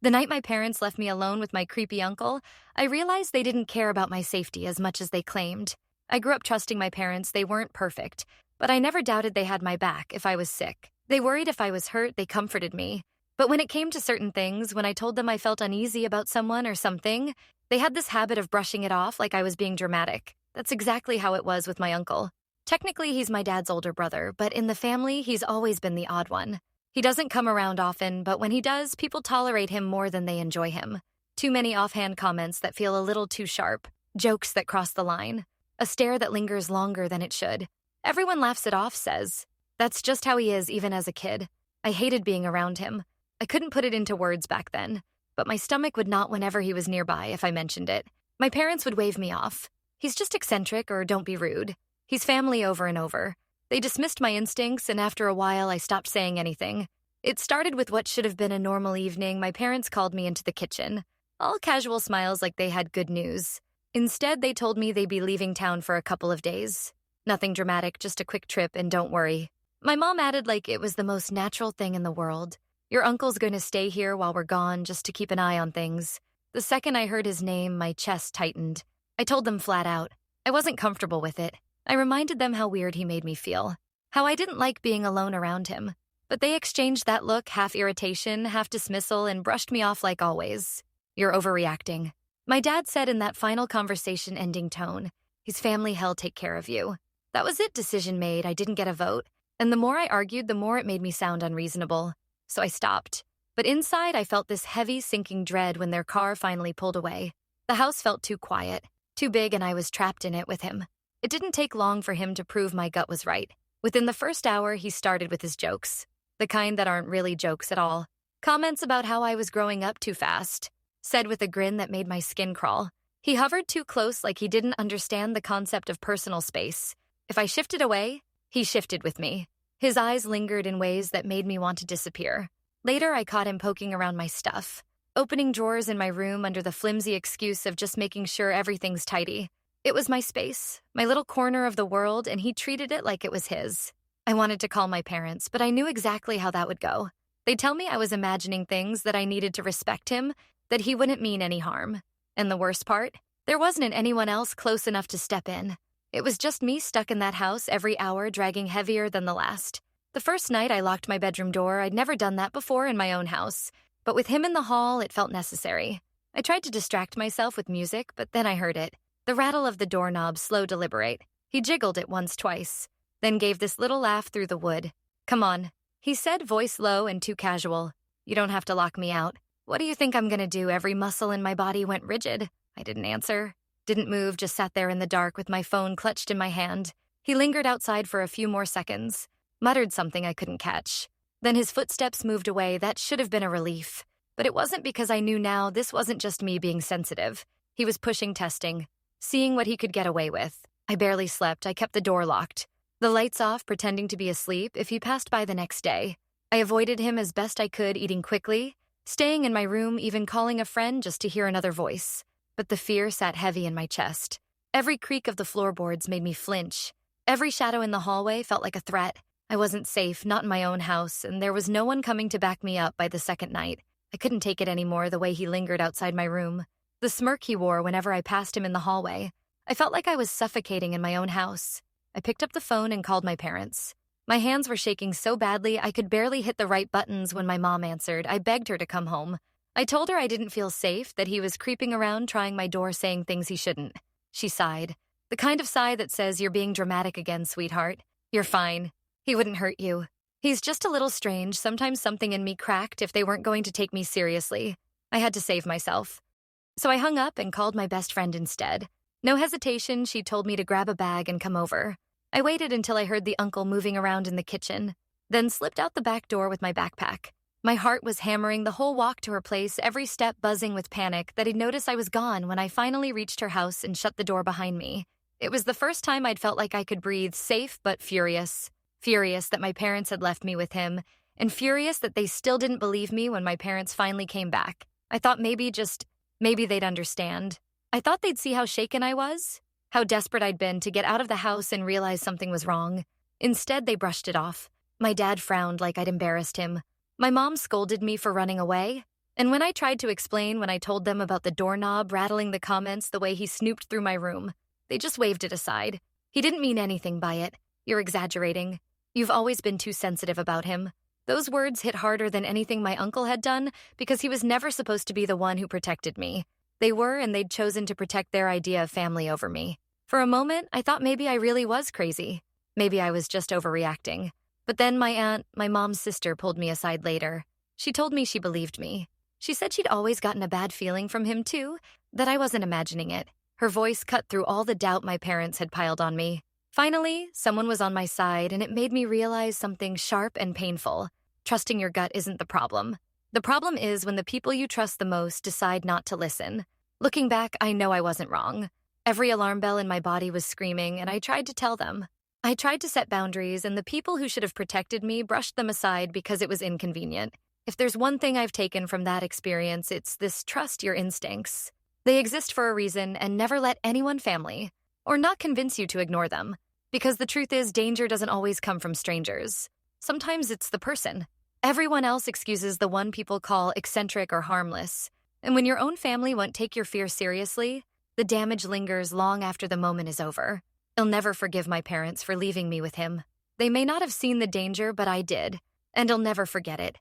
The night my parents left me alone with my creepy uncle, I realized they didn't care about my safety as much as they claimed. I grew up trusting my parents, they weren't perfect, but I never doubted they had my back if I was sick. They worried if I was hurt, they comforted me. But when it came to certain things, when I told them I felt uneasy about someone or something, they had this habit of brushing it off like I was being dramatic. That's exactly how it was with my uncle. Technically, he's my dad's older brother, but in the family, he's always been the odd one. He doesn't come around often, but when he does, people tolerate him more than they enjoy him. Too many offhand comments that feel a little too sharp, jokes that cross the line, a stare that lingers longer than it should. Everyone laughs it off, says. That's just how he is even as a kid. I hated being around him. I couldn't put it into words back then, but my stomach would knot whenever he was nearby if I mentioned it. My parents would wave me off. He's just eccentric, or don't be rude. He's family over and over. They dismissed my instincts, and after a while, I stopped saying anything. It started with what should have been a normal evening. My parents called me into the kitchen. All casual smiles like they had good news. Instead, they told me they'd be leaving town for a couple of days. Nothing dramatic, just a quick trip, and don't worry. My mom added like it was the most natural thing in the world. Your uncle's going to stay here while we're gone just to keep an eye on things. The second I heard his name, my chest tightened. I told them flat out. I wasn't comfortable with it. I reminded them how weird he made me feel. How I didn't like being alone around him. But they exchanged that look, half irritation, half dismissal, and brushed me off like always. You're overreacting. My dad said in that final conversation-ending tone, his family hell take care of you. That was it, decision made. I didn't get a vote. And the more I argued, the more it made me sound unreasonable. So I stopped. But inside, I felt this heavy, sinking dread when their car finally pulled away. The house felt too quiet, too big, and I was trapped in it with him. It didn't take long for him to prove my gut was right. Within the first hour, he started with his jokes. The kind that aren't really jokes at all. Comments about how I was growing up too fast. Said with a grin that made my skin crawl. He hovered too close like he didn't understand the concept of personal space. If I shifted away, he shifted with me. His eyes lingered in ways that made me want to disappear. Later, I caught him poking around my stuff, opening drawers in my room under the flimsy excuse of just making sure everything's tidy. It was my space, my little corner of the world, and he treated it like it was his. I wanted to call my parents, but I knew exactly how that would go. They'd tell me I was imagining things, that I needed to respect him, that he wouldn't mean any harm. And the worst part? There wasn't anyone else close enough to step in. It was just me stuck in that house every hour, dragging heavier than the last. The first night I locked my bedroom door. I'd never done that before in my own house. But with him in the hall, it felt necessary. I tried to distract myself with music, but then I heard it. The rattle of the doorknob, slow, deliberate. He jiggled it once, twice, then gave this little laugh through the wood. Come on, he said, voice low and too casual. You don't have to lock me out. What do you think I'm gonna do? Every muscle in my body went rigid. I didn't answer. Didn't move, just sat there in the dark with my phone clutched in my hand. He lingered outside for a few more seconds, muttered something I couldn't catch. Then his footsteps moved away. That should have been a relief. But it wasn't, because I knew now this wasn't just me being sensitive. He was pushing, testing, seeing what he could get away with. I barely slept. I kept the door locked. The lights off, pretending to be asleep if he passed by the next day. I avoided him as best I could, eating quickly, staying in my room, even calling a friend just to hear another voice. But the fear sat heavy in my chest. Every creak of the floorboards made me flinch. Every shadow in the hallway felt like a threat. I wasn't safe, not in my own house, and there was no one coming to back me up by the second night. I couldn't take it anymore, the way he lingered outside my room. The smirk he wore whenever I passed him in the hallway. I felt like I was suffocating in my own house. I picked up the phone and called my parents. My hands were shaking so badly I could barely hit the right buttons when my mom answered. I begged her to come home. I told her I didn't feel safe, that he was creeping around trying my door, saying things he shouldn't. She sighed. The kind of sigh that says, you're being dramatic again, sweetheart. You're fine. He wouldn't hurt you. He's just a little strange. Sometimes something in me cracked if they weren't going to take me seriously. I had to save myself. So I hung up and called my best friend instead. No hesitation, she told me to grab a bag and come over. I waited until I heard the uncle moving around in the kitchen, then slipped out the back door with my backpack. My heart was hammering the whole walk to her place, every step buzzing with panic that he'd notice I was gone when I finally reached her house and shut the door behind me. It was the first time I'd felt like I could breathe, safe but furious. Furious that my parents had left me with him, and furious that they still didn't believe me when my parents finally came back. I thought maybe they'd understand. I thought they'd see how shaken I was, how desperate I'd been to get out of the house and realize something was wrong. Instead, they brushed it off. My dad frowned like I'd embarrassed him. My mom scolded me for running away. And when I tried to explain when I told them about the doorknob rattling the comments the way he snooped through my room, they just waved it aside. He didn't mean anything by it. You're exaggerating. You've always been too sensitive about him. Those words hit harder than anything my uncle had done because he was never supposed to be the one who protected me. They were, and they'd chosen to protect their idea of family over me. For a moment, I thought maybe I really was crazy. Maybe I was just overreacting. But then my aunt, my mom's sister, pulled me aside later. She told me she believed me. She said she'd always gotten a bad feeling from him too, that I wasn't imagining it. Her voice cut through all the doubt my parents had piled on me. Finally, someone was on my side, and it made me realize something sharp and painful. Trusting your gut isn't the problem. The problem is when the people you trust the most decide not to listen. Looking back, I know I wasn't wrong. Every alarm bell in my body was screaming, and I tried to tell them. I tried to set boundaries, and the people who should have protected me brushed them aside because it was inconvenient. If there's one thing I've taken from that experience, it's this: trust your instincts. They exist for a reason, and never let anyone, family, or not, convince you to ignore them. Because the truth is, danger doesn't always come from strangers. Sometimes it's the person. Everyone else excuses the one people call eccentric or harmless. And when your own family won't take your fear seriously, the damage lingers long after the moment is over. I'll never forgive my parents for leaving me with him. They may not have seen the danger, but I did. And I'll never forget it.